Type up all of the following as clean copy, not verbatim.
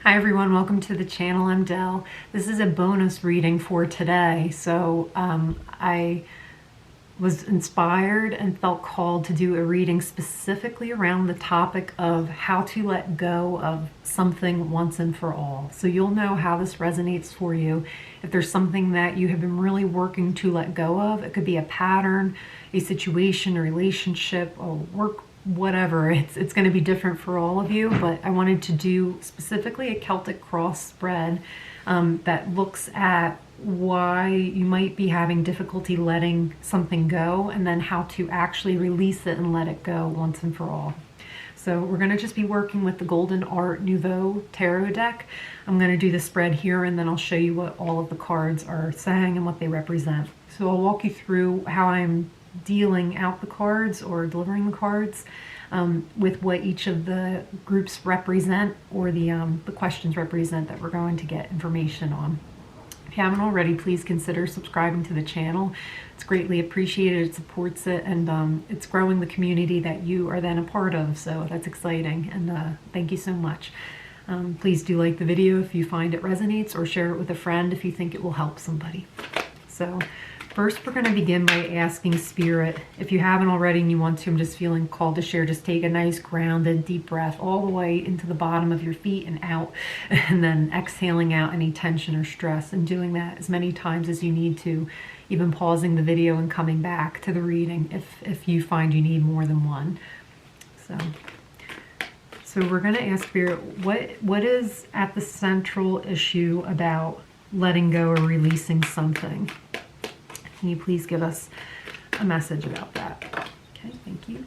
Hi everyone, welcome to the channel. I'm Dell. This is a bonus reading for today. So I was inspired and felt called to do a reading specifically around the topic of how to let go of something once and for all. So you'll know how this resonates for you. If there's something that you have been really working to let go of, it could be a pattern, a situation, a relationship, a work, whatever. It's going to be different for all of you, but I wanted to do specifically a Celtic cross spread that looks at why you might be having difficulty letting something go, and then how to actually release it and let it go once and for all. So we're going to just be working with the Golden Art Nouveau tarot deck. I'm going to do the spread here, and then I'll show you what all of the cards are saying and what they represent. So I'll walk you through how I'm dealing out the cards or delivering the cards with what each of the groups represent, or the questions represent that we're going to get information on. If you haven't already, please consider subscribing to the channel. It's greatly appreciated. It supports it, and it's growing the community that you are then a part of, so that's exciting, and thank you so much. Please do like the video if you find it resonates, or share it with a friend if you think it will help somebody. So first, we're going to begin by asking Spirit. If you haven't already and you want to, I'm just feeling called to share, just take a nice grounded deep breath all the way into the bottom of your feet and out, and then exhaling out any tension or stress, and doing that as many times as you need to, even pausing the video and coming back to the reading if you find you need more than one. So we're going to ask Spirit, what is at the central issue about letting go or releasing something? Can you please give us a message about that? Okay, thank you.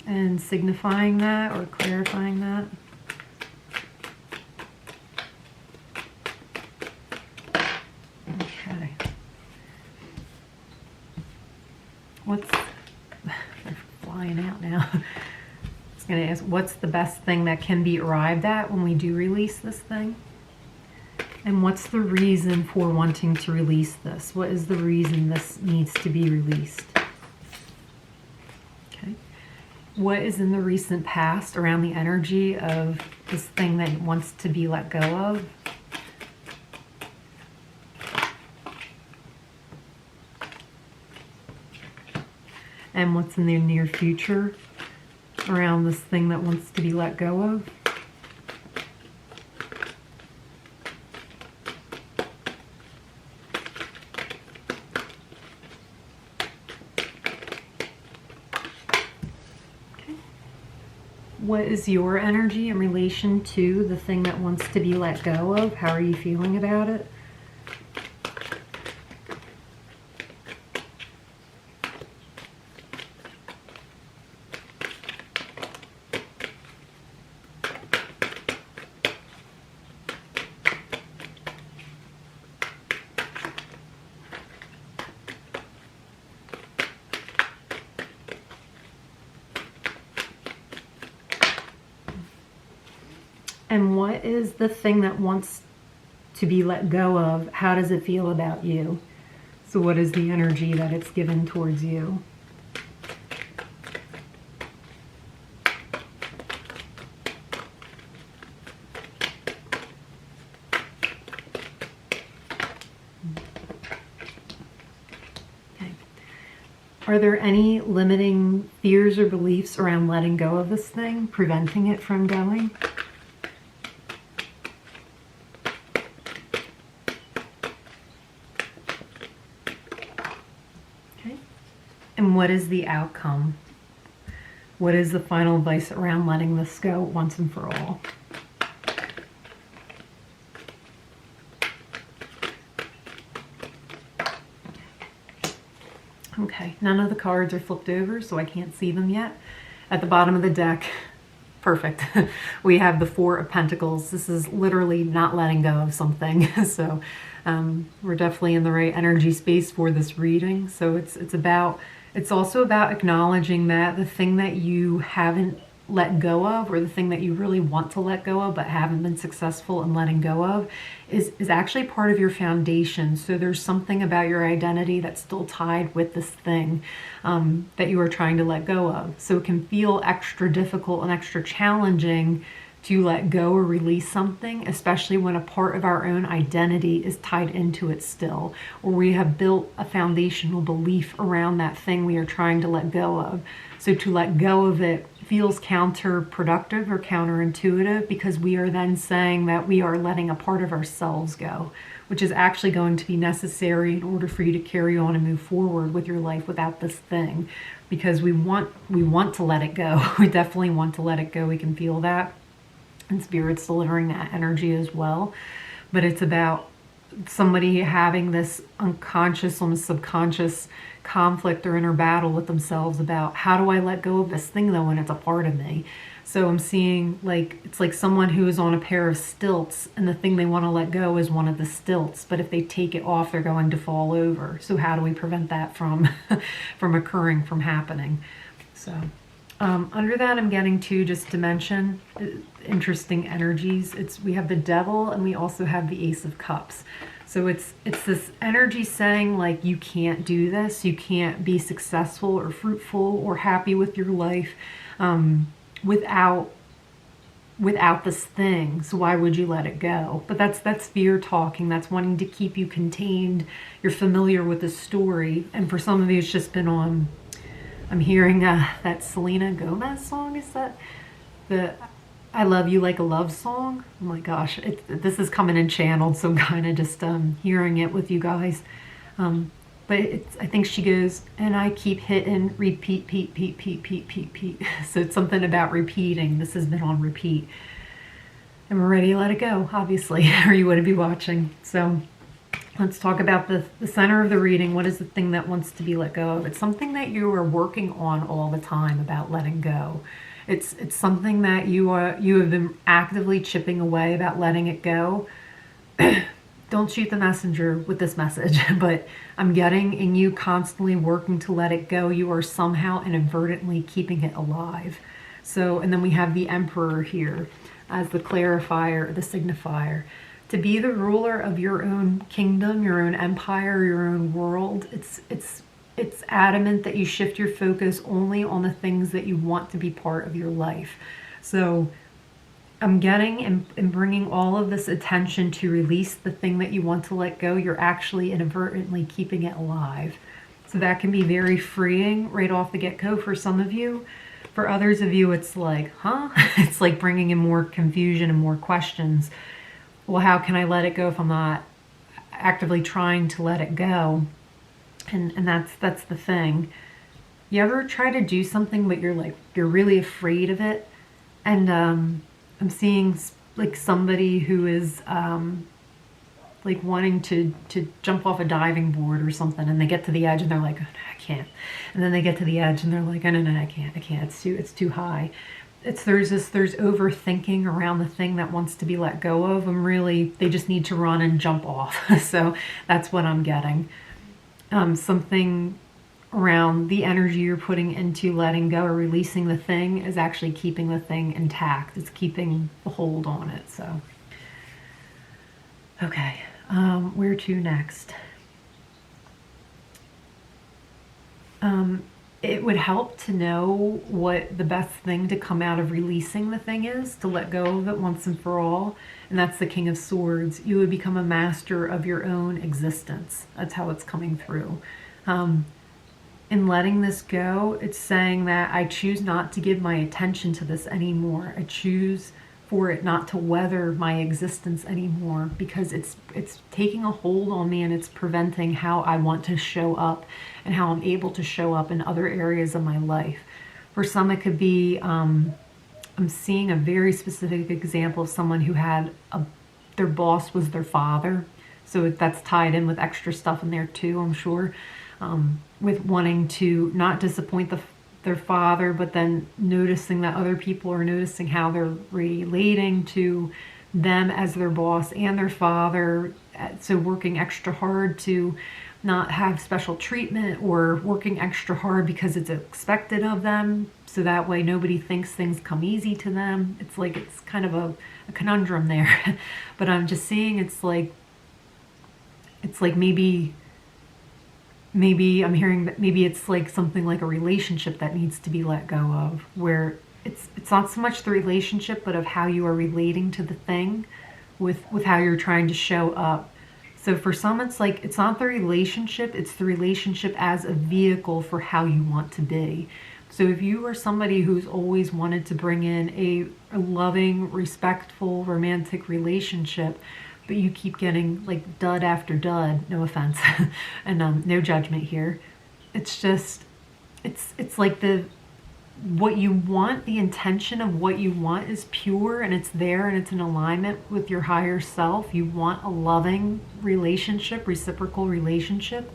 And signifying that or clarifying that. Okay. They're flying out now. I was going to ask, what's the best thing that can be arrived at when we do release this thing? And what's the reason for wanting to release this? What is the reason this needs to be released? Okay. What is in the recent past around the energy of this thing that wants to be let go of? And what's in the near future around this thing that wants to be let go of? What is your energy in relation to the thing that wants to be let go of? How are you feeling about it? And what is the thing that wants to be let go of? How does it feel about you? So what is the energy that it's given towards you? Okay. Are there any limiting fears or beliefs around letting go of this thing, preventing it from going? And what is the outcome? What is the final advice around letting this go once and for all? Okay, none of the cards are flipped over, so I can't see them yet. At the bottom of the deck, perfect. We have the Four of Pentacles. This is literally not letting go of something. So we're definitely in the right energy space for this reading. So it's also about acknowledging that the thing that you haven't let go of, or the thing that you really want to let go of but haven't been successful in letting go of, is actually part of your foundation. So there's something about your identity that's still tied with this thing that you are trying to let go of. So it can feel extra difficult and extra challenging to let go or release something, especially when a part of our own identity is tied into it still, or we have built a foundational belief around that thing we are trying to let go of. So to let go of it feels counterproductive or counterintuitive, because we are then saying that we are letting a part of ourselves go, which is actually going to be necessary in order for you to carry on and move forward with your life without this thing, because we want to let it go. We definitely want to let it go. We can feel that, and Spirit's delivering that energy as well. But it's about somebody having this unconscious, almost subconscious conflict or inner battle with themselves about, how do I let go of this thing though when it's a part of me? So I'm seeing, like, it's like someone who is on a pair of stilts, and the thing they want to let go is one of the stilts, but if they take it off, they're going to fall over. So how do we prevent that from from occurring, from happening? So under that, I'm getting to just to mention interesting energies. We have the Devil, and we also have the Ace of Cups. So it's this energy saying, like, you can't do this, you can't be successful or fruitful or happy with your life without this thing. So why would you let it go? But that's fear talking. That's wanting to keep you contained. You're familiar with the story, and for some of you, it's just been on. I'm hearing that Selena Gomez song. Is that the I Love You Like a Love song? Oh my gosh, this is coming in channeled, so I'm kind of just hearing it with you guys. But I think she goes, and I keep hitting repeat, repeat, repeat, repeat, repeat. So it's something about repeating. This has been on repeat. And we're ready to let it go, obviously, or you wouldn't be watching. So let's talk about the center of the reading. What is the thing that wants to be let go of? It's something that you are working on all the time about letting go. It's something that you have been actively chipping away about letting it go. Don't shoot the messenger with this message, but I'm getting in you constantly working to let it go. You are somehow inadvertently keeping it alive. So, and then we have the Emperor here as the clarifier, the signifier. To be the ruler of your own kingdom, your own empire, your own world, it's adamant that you shift your focus only on the things that you want to be part of your life. So I'm getting and bringing all of this attention to release the thing that you want to let go. You're actually inadvertently keeping it alive. So that can be very freeing right off the get-go for some of you. For others of you, it's like, huh? It's like bringing in more confusion and more questions. Well, how can I let it go if I'm not actively trying to let it go? And that's the thing. You ever try to do something, but you're really afraid of it? And I'm seeing like somebody who is like wanting to jump off a diving board or something, and they get to the edge and they're like, oh, no, I can't. And then they get to the edge and they're like, oh, no, I can't. It's too high. There's overthinking around the thing that wants to be let go of, and really they just need to run and jump off. So that's what I'm getting. Something around the energy you're putting into letting go or releasing the thing is actually keeping the thing intact. It's keeping the hold on it. So, okay, where to next? It would help to know what the best thing to come out of releasing the thing is, to let go of it once and for all. And that's the King of Swords. You would become a master of your own existence. That's how it's coming through. In letting this go, it's saying that I choose not to give my attention to this anymore. I choose for it not to weather my existence anymore, because it's taking a hold on me, and it's preventing how I want to show up and how I'm able to show up in other areas of my life. For some, it could be, I'm seeing a very specific example of someone who had their boss was their father. So that's tied in with extra stuff in there too, I'm sure. With wanting to not disappoint their father, but then noticing that other people are noticing how they're relating to them as their boss and their father. So working extra hard to not have special treatment, or working extra hard because it's expected of them, so that way nobody thinks things come easy to them. It's like, it's kind of a conundrum there. But I'm just seeing it's like maybe I'm hearing that maybe it's like something like a relationship that needs to be let go of, where it's not so much the relationship, but of how you are relating to the thing with how you're trying to show up. So for some, it's like, it's not the relationship, it's the relationship as a vehicle for how you want to be. So if you are somebody who's always wanted to bring in a loving, respectful, romantic relationship, but you keep getting like dud after dud, no offense, and no judgment here. It's just, it's like what you want, the intention of what you want is pure and it's there and it's in alignment with your higher self. You want a loving relationship, reciprocal relationship,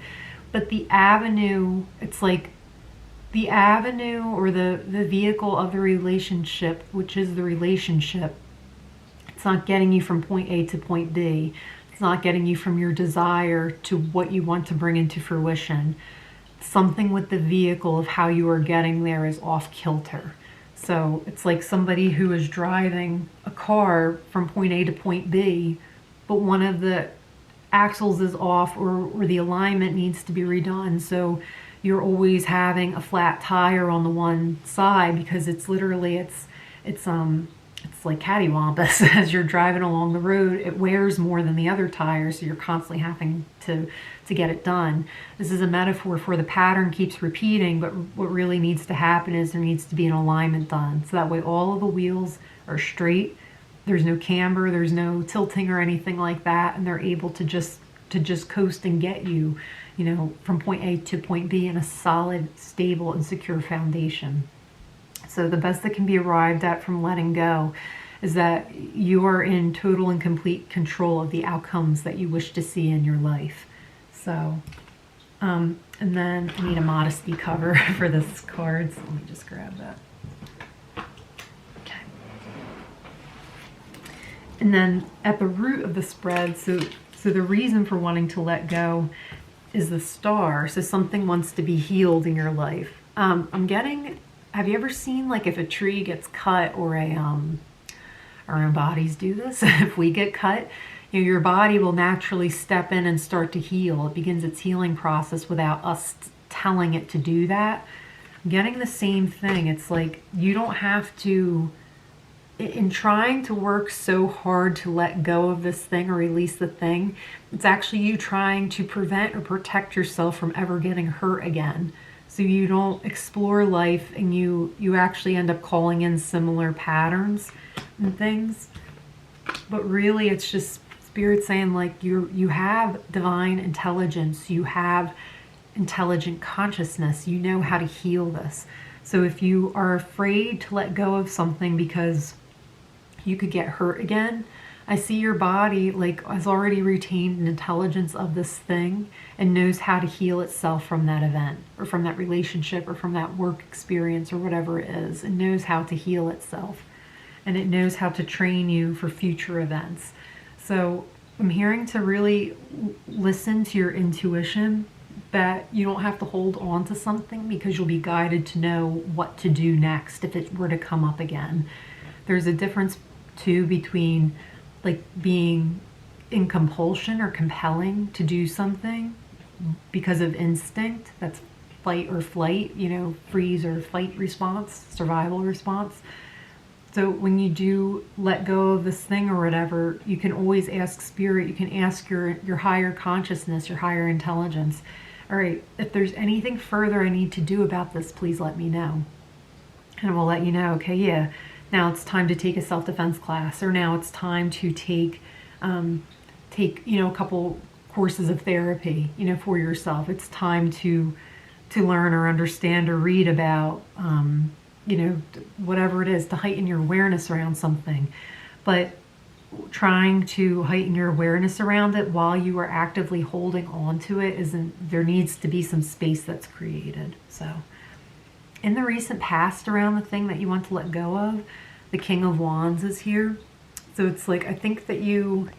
but the avenue, it's like the avenue or the vehicle of the relationship, which is the relationship, it's not getting you from point A to point B. It's not getting you from your desire to what you want to bring into fruition. Something with the vehicle of how you are getting there is off kilter. So it's like somebody who is driving a car from point A to point B, but one of the axles is off, or the alignment needs to be redone. So you're always having a flat tire on the one side because it's literally, it's like cattywampus. As you're driving along the road, it wears more than the other tires, so you're constantly having to get it done. This is a metaphor for the pattern keeps repeating, but what really needs to happen is there needs to be an alignment done. So that way all of the wheels are straight, there's no camber, there's no tilting or anything like that, and they're able to just coast and get you, from point A to point B in a solid, stable, and secure foundation. So the best that can be arrived at from letting go is that you are in total and complete control of the outcomes that you wish to see in your life. So, and then I need a modesty cover for this card, so let me just grab that. Okay. And then at the root of the spread, so the reason for wanting to let go is the star. So something wants to be healed in your life. Have you ever seen, like, if a tree gets cut, or our own bodies do this, if we get cut, your body will naturally step in and start to heal. It begins its healing process without us telling it to do that. I'm getting the same thing. It's like you don't have to, in trying to work so hard to let go of this thing or release the thing, it's actually you trying to prevent or protect yourself from ever getting hurt again. So you don't explore life and you actually end up calling in similar patterns and things. But really it's just Spirit saying, like, you have divine intelligence, you have intelligent consciousness, you know how to heal this. So if you are afraid to let go of something because you could get hurt again, I see your body like has already retained an intelligence of this thing and knows how to heal itself from that event or from that relationship or from that work experience or whatever it is, and knows how to heal itself, and it knows how to train you for future events. So I'm hearing to really listen to your intuition, that you don't have to hold on to something because you'll be guided to know what to do next if it were to come up again. There's a difference too between like being in compulsion or compelling to do something because of instinct, that's fight or flight, freeze or fight response, survival response. So when you do let go of this thing or whatever, you can always ask Spirit, you can ask your higher consciousness, your higher intelligence, all right, if there's anything further I need to do about this, please let me know. And we'll let you know, okay, yeah, now it's time to take a self-defense class, or now it's time to take a couple courses of therapy, for yourself. It's time to learn or understand or read about, whatever it is, to heighten your awareness around something. But trying to heighten your awareness around it while you are actively holding on to it there needs to be some space that's created. So in the recent past around the thing that you want to let go of, the King of Wands is here. So it's like, I think that you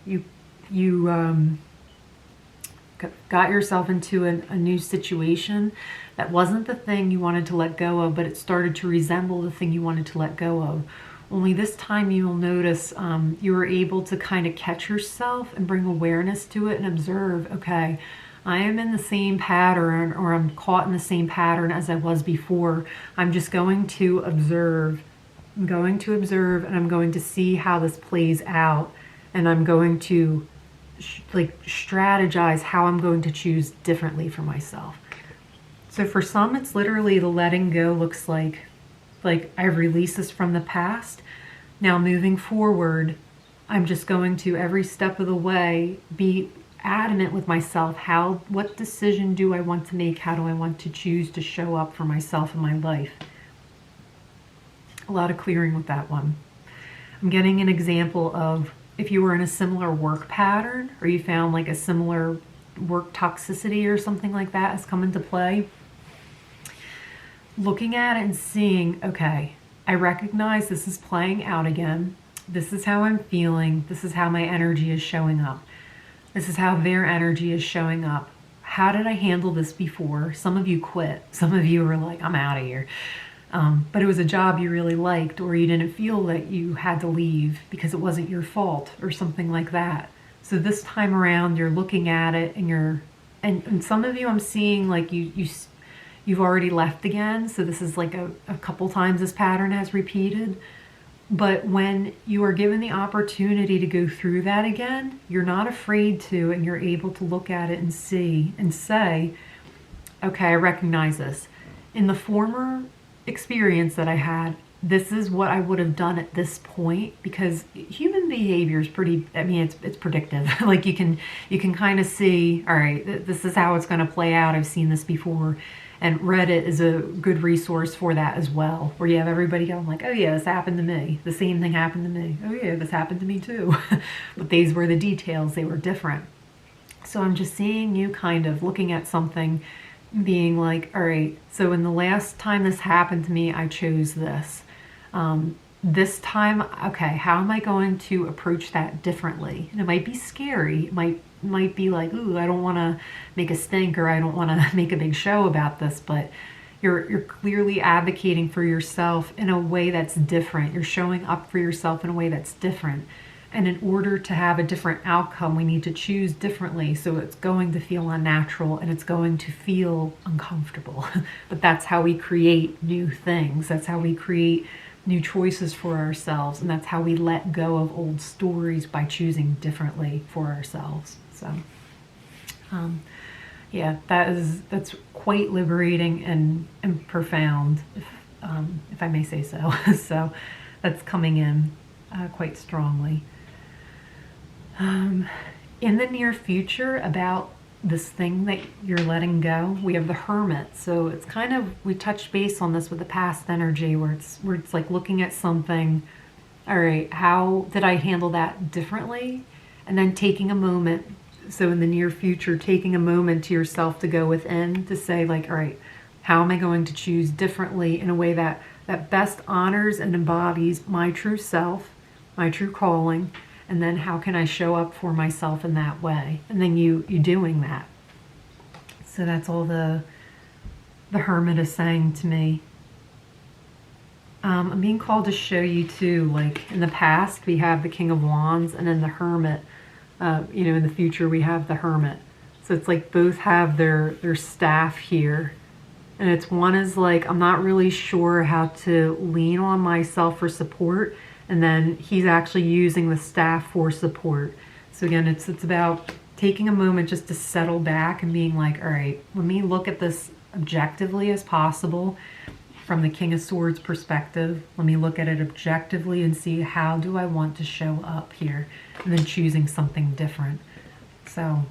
got yourself into a new situation that wasn't the thing you wanted to let go of, but it started to resemble the thing you wanted to let go of. Only this time you'll notice you were able to kind of catch yourself and bring awareness to it and observe, okay, I am in the same pattern, or I'm caught in the same pattern as I was before. I'm just going to observe I'm going to observe and I'm going to see how this plays out, and I'm going to strategize how I'm going to choose differently for myself. So for some, it's literally the letting go looks like I've released this from the past. Now moving forward, I'm just going to every step of the way be adamant with myself. What decision do I want to make? How do I want to choose to show up for myself in my life? A lot of clearing with that one. I'm getting an example of if you were in a similar work pattern, or you found like a similar work toxicity or something like that has come into play. Looking at it and seeing, okay, I recognize this is playing out again. This is how I'm feeling. This is how my energy is showing up. This is how their energy is showing up. How did I handle this before? Some of you quit. Some of you were like, I'm out of here. But it was a job you really liked, or you didn't feel that you had to leave because it wasn't your fault or something like that. So this time around, you're looking at it and some of you I'm seeing like you've already left again. So this is like a couple times this pattern has repeated. But when you are given the opportunity to go through that again, you're not afraid to, and you're able to look at it and see and say, okay, I recognize this. In the former experience that I had, this is what I would have done at this point, because human behavior is pretty, I mean, it's predictive. Like you can kind of see, all right, this is how it's going to play out. I've seen this before. And Reddit is a good resource for that as well, where you have everybody going like, oh yeah, this happened to me. The same thing happened to me. Oh yeah, this happened to me too. But these were the details. They were different. So I'm just seeing you kind of looking at something, being like, all right, so in the last time this happened to me, I chose this. This time, okay, how am I going to approach that differently? And it might be scary. It might be like, ooh, I don't want to make a stink, or I don't want to make a big show about this, but you're clearly advocating for yourself in a way that's different. You're showing up for yourself in a way that's different. And in order to have a different outcome, we need to choose differently. So it's going to feel unnatural and it's going to feel uncomfortable. But that's how we create new things. That's how we create new choices for ourselves. And that's how we let go of old stories, by choosing differently for ourselves. So, yeah, that's quite liberating and profound, if I may say so. So that's coming in quite strongly. In the near future, about this thing that you're letting go, we have the Hermit. So it's kind of, we touched base on this with the past energy, where it's like looking at something, all right, how did I handle that differently? And then taking a moment. So in the near future, taking a moment to yourself to go within, to say like, all right, how am I going to choose differently in a way that best honors and embodies my true self, my true calling, and then how can I show up for myself in that way? And then you doing that. So that's all the Hermit is saying to me. I'm being called to show you too, like in the past we have the King of Wands, and then the Hermit. In the future we have the Hermit. So it's like both have their staff here. And it's one is like, I'm not really sure how to lean on myself for support. And then he's actually using the staff for support. So again, it's about taking a moment just to settle back and being like, all right, let me look at this objectively as possible from the King of Swords perspective. Let me look at it objectively and see, how do I want to show up here? And then choosing something different. So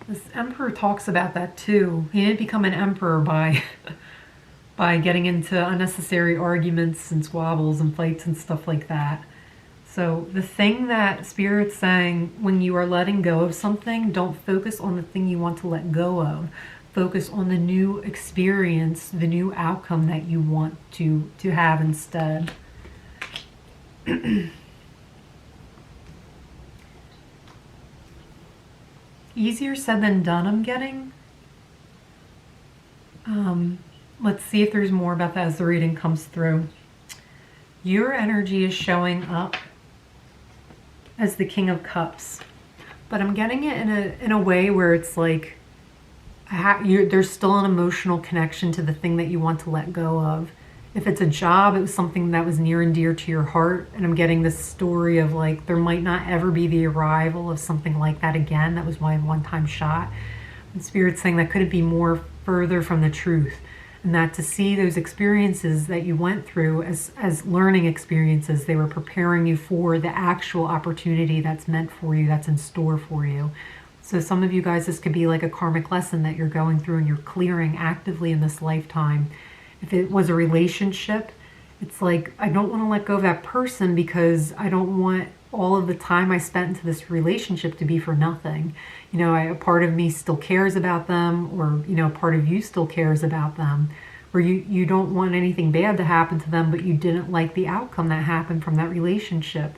this Emperor talks about that too. He didn't become an emperor by getting into unnecessary arguments and squabbles and fights and stuff like that. So the thing that Spirit's saying, when you are letting go of something, don't focus on the thing you want to let go of. Focus on the new experience, the new outcome that you want to have instead. Easier said than done, I'm getting. Let's see if there's more about that as the reading comes through. Your energy is showing up as the King of Cups, but I'm getting it in a way where it's like there's still an emotional connection to the thing that you want to let go of, If it's a job, it was something that was near and dear to your heart. And I'm getting this story of like, there might not ever be the arrival of something like that again. That was my one-time shot. And Spirit's saying that couldn't be more further from the truth. And that to see those experiences that you went through as learning experiences, they were preparing you for the actual opportunity that's meant for you, that's in store for you. So some of you guys, this could be like a karmic lesson that you're going through and you're clearing actively in this lifetime. If it was a relationship, it's like, I don't want to let go of that person because I don't want all of the time I spent into this relationship to be for nothing. You know, a part of me still cares about them, or, you know, part of you still cares about them, or you don't want anything bad to happen to them, but you didn't like the outcome that happened from that relationship.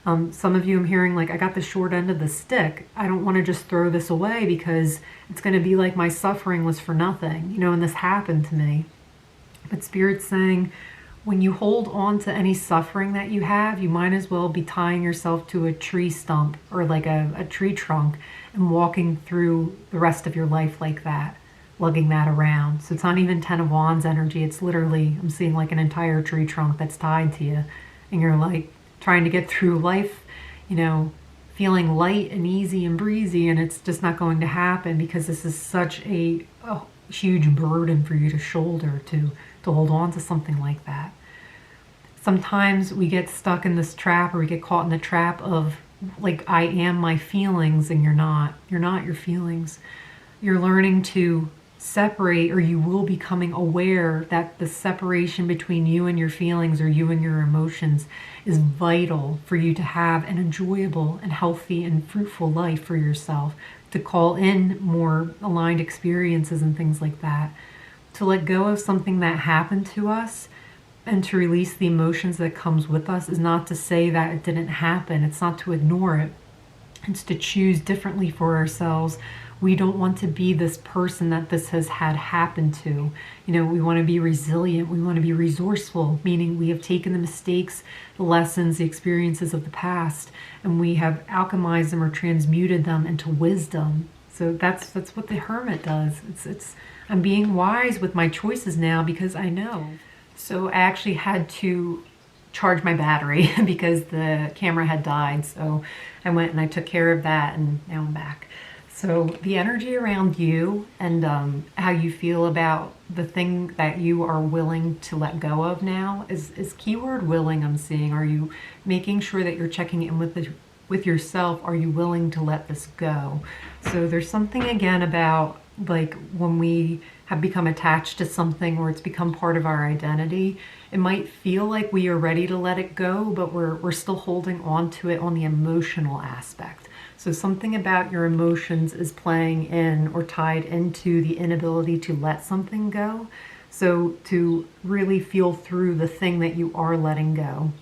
Some of you, I'm hearing like, I got the short end of the stick. I don't want to just throw this away because it's going to be like my suffering was for nothing, you know, and this happened to me. But Spirit's saying, when you hold on to any suffering that you have, you might as well be tying yourself to a tree stump or like a tree trunk and walking through the rest of your life like that, lugging that around. So it's not even 10 of Wands energy. It's literally, I'm seeing like an entire tree trunk that's tied to you. And you're like trying to get through life, you know, feeling light and easy and breezy. And it's just not going to happen because this is such a huge burden for you to shoulder, to hold on to something like that. Sometimes we get stuck in this trap, or we get caught in the trap of like, I am my feelings, and you're not. You're not your feelings. You're learning to separate, or you will be becoming aware that the separation between you and your feelings, or you and your emotions, is vital for you to have an enjoyable and healthy and fruitful life for yourself, to call in more aligned experiences and things like that. To let go of something that happened to us and to release the emotions that comes with us is not to say that it didn't happen. It's not to ignore it. It's to choose differently for ourselves. We don't want to be this person that this has had happen to. You know, we want to be resilient. We want to be resourceful, meaning we have taken the mistakes, the lessons, the experiences of the past, and we have alchemized them or transmuted them into wisdom. So that's what the Hermit does. It's I'm being wise with my choices now because I know. So I actually had to charge my battery because the camera had died. So I went and I took care of that, and now I'm back. So the energy around you and how you feel about the thing that you are willing to let go of now is keyword willing, I'm seeing. Are you making sure that you're checking in with yourself? Are you willing to let this go? So there's something again about like when we have become attached to something or it's become part of our identity, it might feel like we are ready to let it go, but we're still holding on to it on the emotional aspect. So something about your emotions is playing in or tied into the inability to let something go. So to really feel through the thing that you are letting go,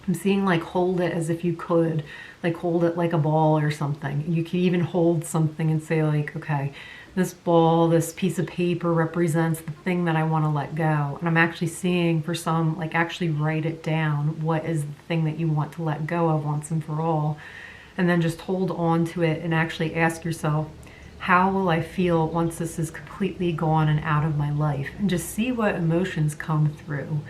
I'm seeing like hold it as if you could, like hold it like a ball or something. You can even hold something and say like, okay, this ball, this piece of paper represents the thing that I want to let go. And I'm actually seeing for some, like actually write it down. What is the thing that you want to let go of once and for all? And then just hold on to it and actually ask yourself, how will I feel once this is completely gone and out of my life? And just see what emotions come through.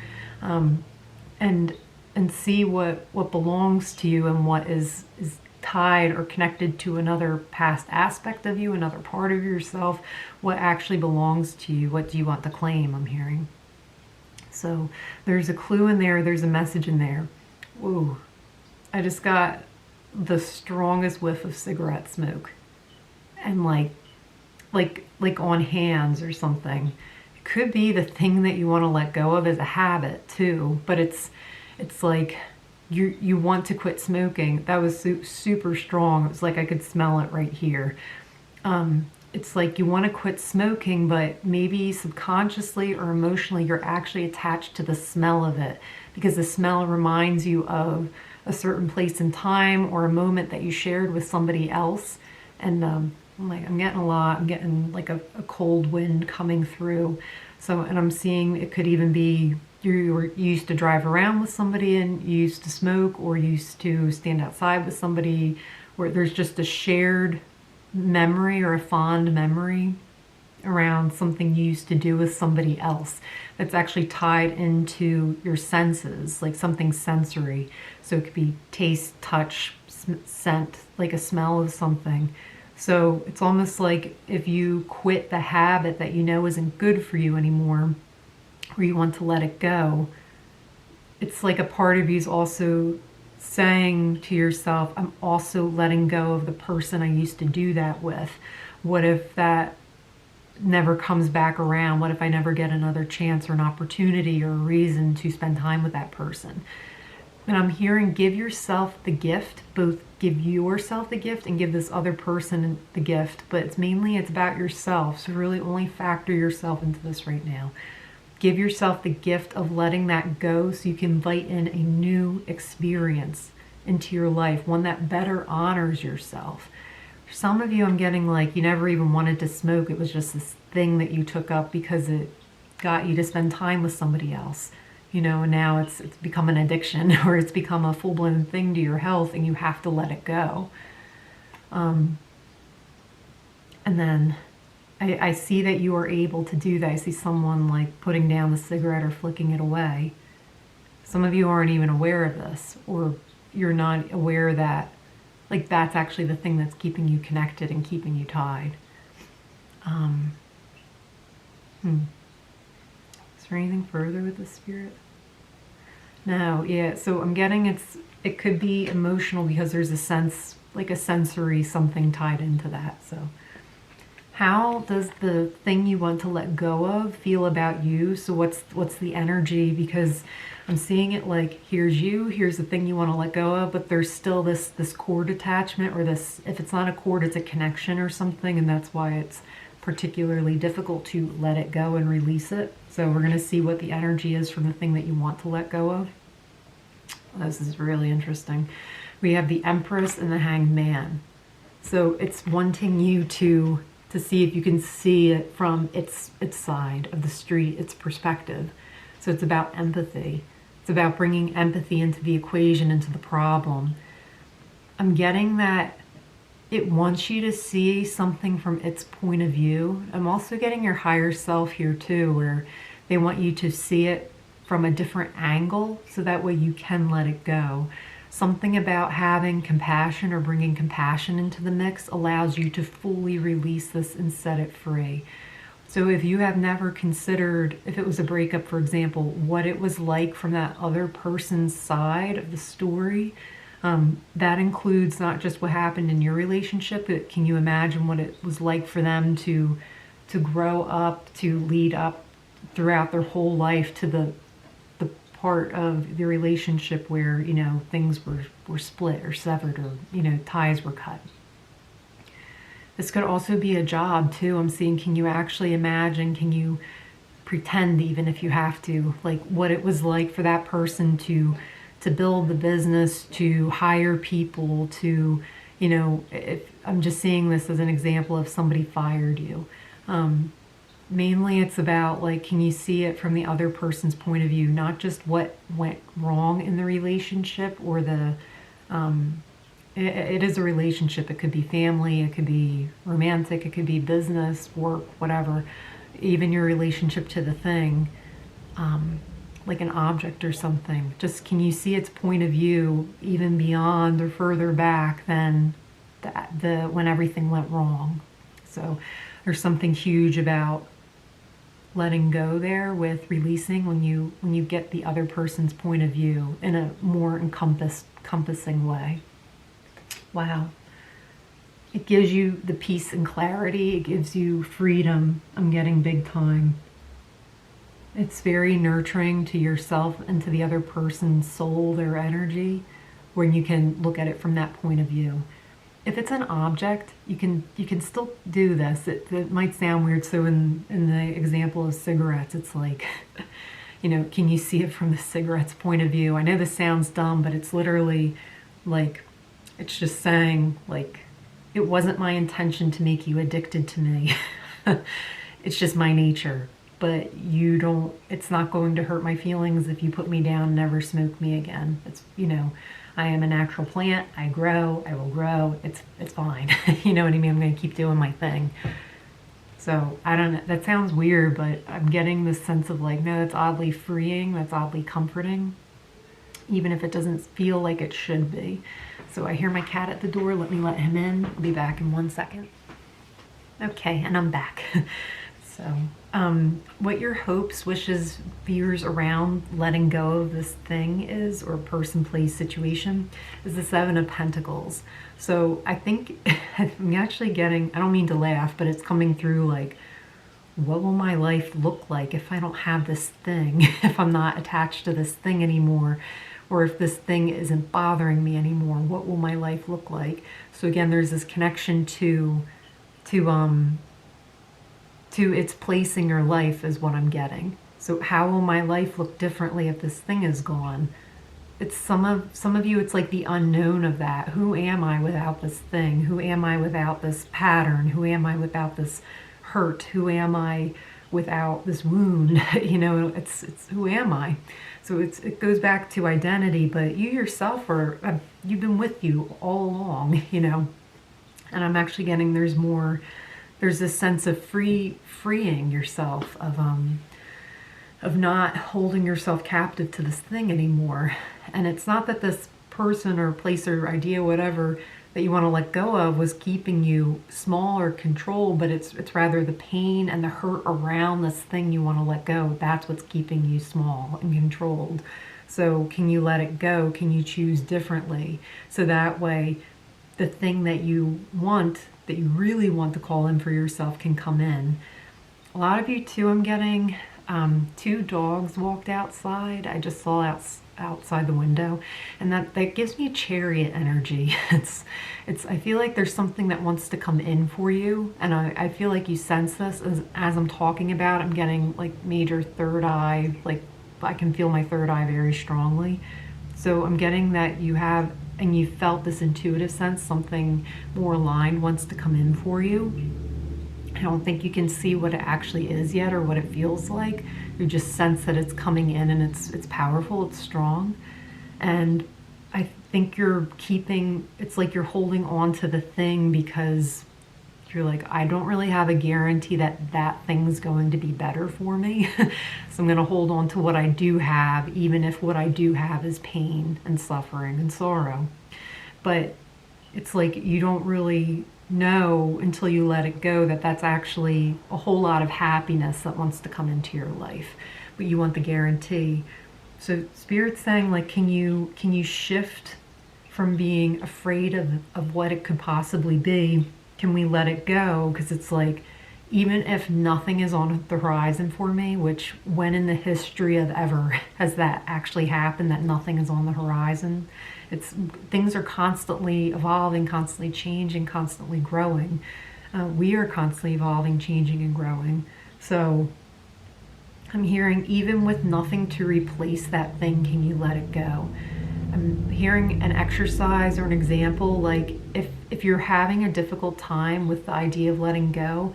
And see what belongs to you and what is tied or connected to another past aspect of you, another part of yourself, what actually belongs to you. What do you want to claim, I'm hearing. So there's a clue in there, there's a message in there. Whoa, I just got the strongest whiff of cigarette smoke. And like on hands or something. It could be the thing that you want to let go of as a habit too, but it's like you want to quit smoking. That was super strong. It was like I could smell it right here. It's like you want to quit smoking, but maybe subconsciously or emotionally you're actually attached to the smell of it because the smell reminds you of a certain place in time or a moment that you shared with somebody else. And I'm getting like a cold wind coming through. So, and I'm seeing it could even be you used to drive around with somebody and you used to smoke, or used to stand outside with somebody where there's just a shared memory or a fond memory around something you used to do with somebody else that's actually tied into your senses, like something sensory. So it could be taste, touch, scent, like a smell of something. So it's almost like if you quit the habit that you know isn't good for you anymore, or you want to let it go, it's like a part of you is also saying to yourself, I'm also letting go of the person I used to do that with. What if that never comes back around? What if I never get another chance or an opportunity or a reason to spend time with that person? And I'm hearing give yourself the gift, both give yourself the gift and give this other person the gift, but it's about yourself. So really only factor yourself into this right now. Give yourself the gift of letting that go so you can invite in a new experience into your life, one that better honors yourself. For some of you, I'm getting like you never even wanted to smoke. It was just this thing that you took up because it got you to spend time with somebody else. You know, and now it's become an addiction, or it's become a full-blown thing to your health, and you have to let it go. And then I see that you are able to do that. I see someone like putting down the cigarette or flicking it away. Some of you aren't even aware of this, or you're not aware that like that's actually the thing that's keeping you connected and keeping you tied. Is there anything further with the spirit? No, yeah, so I'm getting it could be emotional because there's a sense, like a sensory something tied into that. So how does the thing you want to let go of feel about you? So what's the energy? Because I'm seeing it like here's you, here's the thing you want to let go of, but there's still this cord attachment, or this, if it's not a cord, it's a connection or something, and that's why it's particularly difficult to let it go and release it. So we're going to see what the energy is from the thing that you want to let go of. This is really interesting. We have the Empress and the Hanged Man. So it's wanting you to see if you can see it from its side of the street, its perspective. So it's about empathy. It's about bringing empathy into the equation, into the problem. I'm getting that it wants you to see something from its point of view. I'm also getting your higher self here too, where they want you to see it from a different angle so that way you can let it go. Something about having compassion or bringing compassion into the mix allows you to fully release this and set it free. So if you have never considered, if it was a breakup, for example, what it was like from that other person's side of the story, that includes not just what happened in your relationship, but can you imagine what it was like for them to grow up, to lead up throughout their whole life to the part of the relationship where, you know, things were split or severed, or, you know, ties were cut. This could also be a job too. I'm seeing, can you actually imagine, can you pretend, even if you have to, like what it was like for that person to build the business, to hire people, to, you know, if I'm just seeing this as an example of somebody fired you. Mainly it's about like, can you see it from the other person's point of view, not just what went wrong in the relationship, or the, it is a relationship. It could be family, it could be romantic, it could be business, work, whatever. Even your relationship to the thing, like an object or something. Just can you see its point of view even beyond or further back than the when everything went wrong? So there's something huge about letting go there with releasing when you get the other person's point of view in a more encompassing way. Wow. It gives you the peace and clarity. It gives you freedom. I'm getting big time. It's very nurturing to yourself and to the other person's soul, their energy, when you can look at it from that point of view. If it's an object, you can still do this. It might sound weird. So in the example of cigarettes, it's like, you know, can you see it from the cigarette's point of view? I know this sounds dumb, but it's literally like, it's just saying like, it wasn't my intention to make you addicted to me. It's just my nature. But it's not going to hurt my feelings if you put me down and never smoke me again. It's, you know, I am a natural plant. I grow, I will grow. It's fine. You know what I mean? I'm going to keep doing my thing. So I don't know, that sounds weird, but I'm getting this sense of like, no, that's oddly freeing, that's oddly comforting, even if it doesn't feel like it should be. So I hear my cat at the door. Let me let him in. I'll be back in 1 second. Okay, and I'm back. So, what your hopes, wishes, fears around letting go of this thing is, or person, place, situation, is the Seven of Pentacles. So I think I'm actually getting, I don't mean to laugh, but it's coming through like, what will my life look like if I don't have this thing, if I'm not attached to this thing anymore, or if this thing isn't bothering me anymore, what will my life look like? So again, there's this connection to its place in your life is what I'm getting. So how will my life look differently if this thing is gone? It's some of you, it's like the unknown of that. Who am I without this thing? Who am I without this pattern? Who am I without this hurt? Who am I without this wound? You know, it's who am I? So it goes back to identity, but you yourself are, you've been with you all along, you know. And I'm actually getting there's this sense of freeing yourself, of not holding yourself captive to this thing anymore. And it's not that this person or place or idea, whatever, that you want to let go of was keeping you small or controlled, but it's rather the pain and the hurt around this thing you want to let go. That's what's keeping you small and controlled. So can you let it go? Can you choose differently? So that way the thing that you want, that you really want to call in for yourself, can come in. A lot of you too, I'm getting 2 dogs walked outside. I just saw outside the window, and that gives me chariot energy. I feel like there's something that wants to come in for you, and I feel like you sense this as I'm talking about. I'm getting like major third eye, like I can feel my third eye very strongly. So I'm getting that you have, and you felt this intuitive sense, something more aligned wants to come in for you. I don't think you can see what it actually is yet or what it feels like. You just sense that it's coming in, and it's powerful, it's strong. And I think it's like you're holding on to the thing because you're like, I don't really have a guarantee that that thing's going to be better for me. So I'm going to hold on to what I do have, even if what I do have is pain and suffering and sorrow. But it's like you don't really know until you let it go that that's actually a whole lot of happiness that wants to come into your life, but you want the guarantee. So Spirit's saying, like, can you shift from being afraid of what it could possibly be? Can we let it go? Because it's like, even if nothing is on the horizon for me, which when in the history of ever has that actually happened, that nothing is on the horizon? Things are constantly evolving, constantly changing, constantly growing. We are constantly evolving, changing, and growing. So I'm hearing, even with nothing to replace that thing, can you let it go? I'm hearing an exercise or an example, like if you're having a difficult time with the idea of letting go,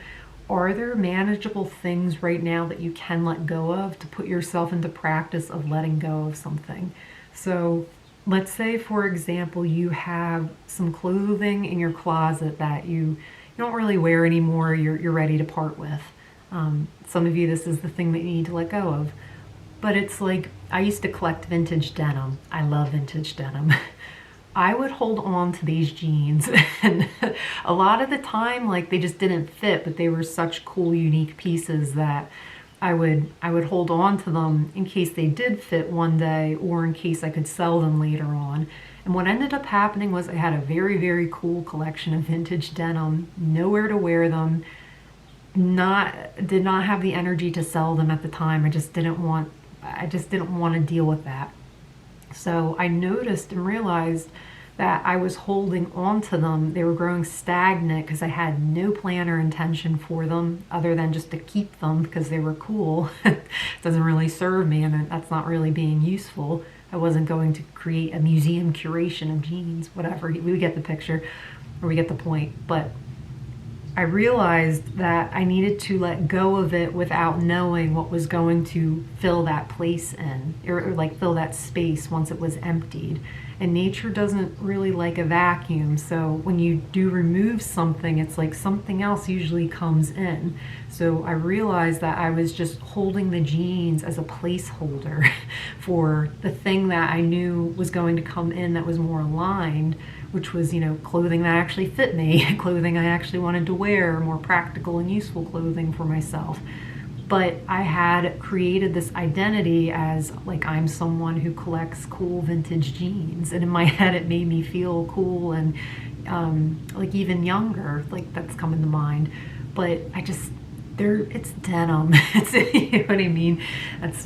are there manageable things right now that you can let go of to put yourself into practice of letting go of something? So let's say, for example, you have some clothing in your closet that you don't really wear anymore, you're ready to part with. Some of you, this is the thing that you need to let go of. But it's like, I used to collect vintage denim. I love vintage denim. I would hold on to these jeans, and a lot of the time, like, they just didn't fit, but they were such cool, unique pieces that I would hold on to them in case they did fit one day, or in case I could sell them later on. And what ended up happening was I had a very, very cool collection of vintage denim, nowhere to wear them, did not have the energy to sell them at the time. I just didn't want to deal with that. So I noticed and realized that I was holding on to them. They were growing stagnant because I had no plan or intention for them other than just to keep them because they were cool. It doesn't really serve me, and that's not really being useful. I wasn't going to create a museum curation of jeans, whatever. We get the picture, or we get the point. But I realized that I needed to let go of it without knowing what was going to fill that place in, or like fill that space once it was emptied. And nature doesn't really like a vacuum. So when you do remove something, it's like something else usually comes in. So I realized that I was just holding the jeans as a placeholder for the thing that I knew was going to come in that was more aligned, which was, clothing that actually fit me, clothing I actually wanted to wear, more practical and useful clothing for myself. But I had created this identity as like I'm someone who collects cool vintage jeans, and in my head it made me feel cool and like even younger, like that's coming to mind. But it's denim. It's, you know what I mean? That's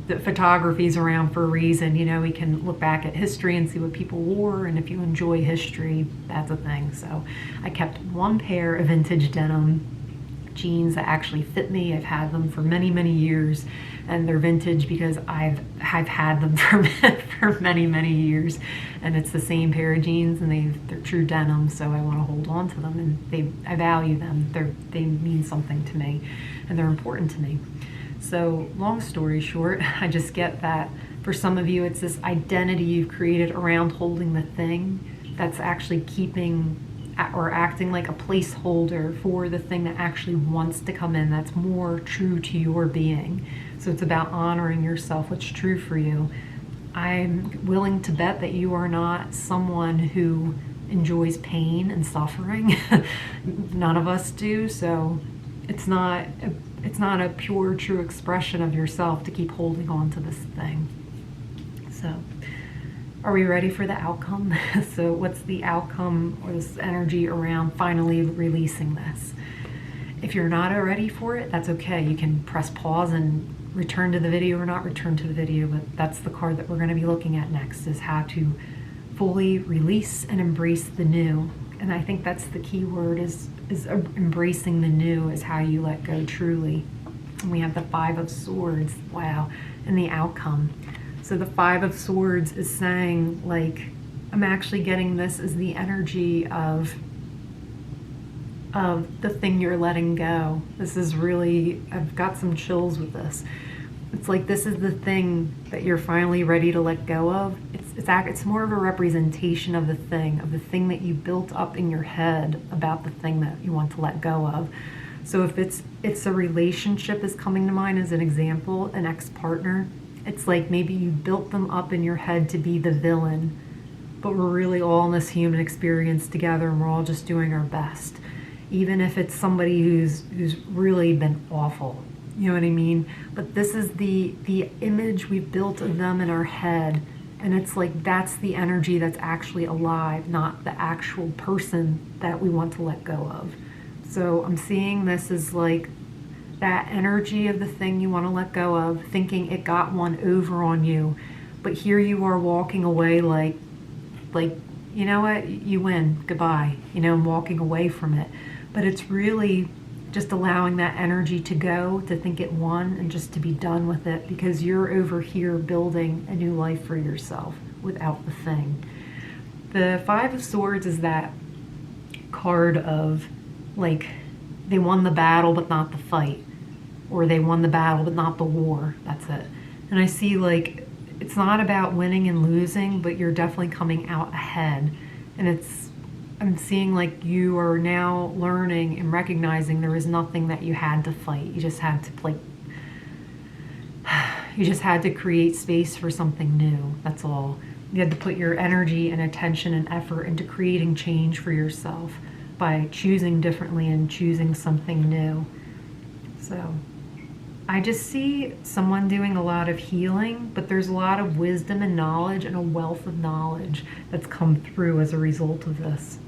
the photography's around for a reason. We can look back at history and see what people wore, and if you enjoy history, that's a thing. So I kept one pair of vintage denim jeans that actually fit me. I've had them for many, many years, and they're vintage because I've had them for many, many years, and it's the same pair of jeans, and they're true denim, so I want to hold on to them, and I value them. They mean something to me, and they're important to me. So long story short, I just get that for some of you, it's this identity you've created around holding the thing that's actually keeping or acting like a placeholder for the thing that actually wants to come in, that's more true to your being. So it's about honoring yourself, what's true for you. I'm willing to bet that you are not someone who enjoys pain and suffering. None of us do, so it's not a pure, true expression of yourself to keep holding on to this thing. So are we ready for the outcome? So what's the outcome or this energy around finally releasing this? If you're not ready for it, that's okay. You can press pause and return to the video or not return to the video, but that's the card that we're going to be looking at next, is how to fully release and embrace the new. And I think that's the key word, is embracing the new is how you let go truly. And we have the Five of Swords, wow, and the outcome. So the Five of Swords is saying, like, I'm actually getting this as the energy of the thing you're letting go. This is really, I've got some chills with this. It's like this is the thing that you're finally ready to let go of. It's more of a representation of the thing that you built up in your head about the thing that you want to let go of. So if it's a relationship is coming to mind as an example, an ex-partner, it's like maybe you built them up in your head to be the villain, but we're really all in this human experience together, and we're all just doing our best. Even if it's somebody who's really been awful, you know what I mean? But this is the image we've built of them in our head, and it's like that's the energy that's actually alive, not the actual person that we want to let go of. So I'm seeing this as like that energy of the thing you want to let go of, thinking it got one over on you, but here you are walking away like you know what, you win, goodbye, and walking away from it. But it's really just allowing that energy to go, to think it won, and just to be done with it, because you're over here building a new life for yourself without the thing. The Five of Swords is that card of, like, they won the battle but not the fight, or they won the battle but not the war. That's it. And I see, like, it's not about winning and losing, but you're definitely coming out ahead. And I'm seeing like you are now learning and recognizing there is nothing that you had to fight. You just had to you just had to create space for something new. That's all. You had to put your energy and attention and effort into creating change for yourself by choosing differently and choosing something new. So I just see someone doing a lot of healing, but there's a lot of wisdom and knowledge and a wealth of knowledge that's come through as a result of this.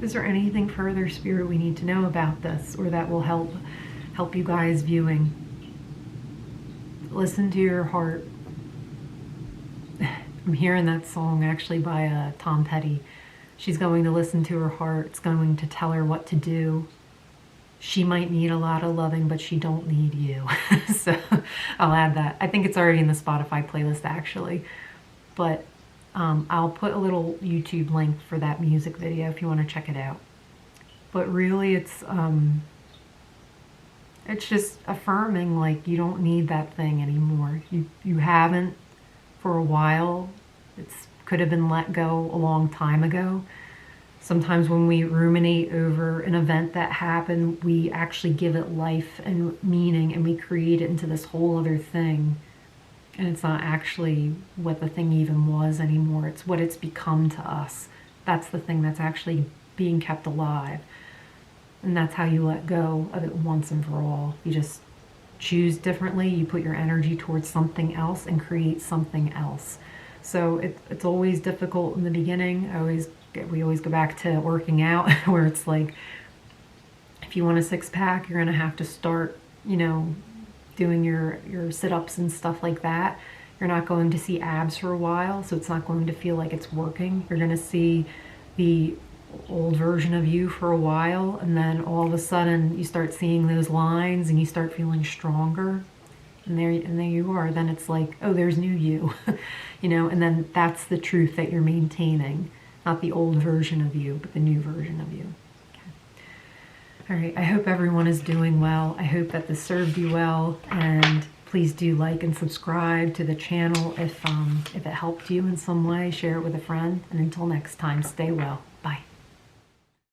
Is there anything further, Spirit, we need to know about this, or that will help you guys viewing? Listen to your heart. I'm hearing that song actually by Tom Petty. She's going to listen to her heart. It's going to tell her what to do. She might need a lot of loving, but she don't need you. So I'll add that. I think it's already in the Spotify playlist actually, but I'll put a little YouTube link for that music video if you want to check it out. But really, it's It's just affirming, like, you don't need that thing anymore. You haven't for a while. It's could have been let go a long time ago. Sometimes when we ruminate over an event that happened, we actually give it life and meaning, and we create it into this whole other thing. And it's not actually what the thing even was anymore. It's what it's become to us. That's the thing that's actually being kept alive. And that's how you let go of it once and for all. You just choose differently. You put your energy towards something else and create something else. So it's always difficult in the beginning. We always go back to working out where it's like, if you want a six-pack, you're going to have to start, doing your sit-ups and stuff like that. You're not going to see abs for a while, so it's not going to feel like it's working. You're going to see the old version of you for a while, and then all of a sudden you start seeing those lines and you start feeling stronger. And there you are. Then it's like, oh, there's new you, and then that's the truth that you're maintaining. Not the old version of you, but the new version of you. Okay. All right, I hope everyone is doing well. I hope that this served you well, and please do like and subscribe to the channel if it helped you in some way. Share it with a friend, and until next time, stay well. Bye.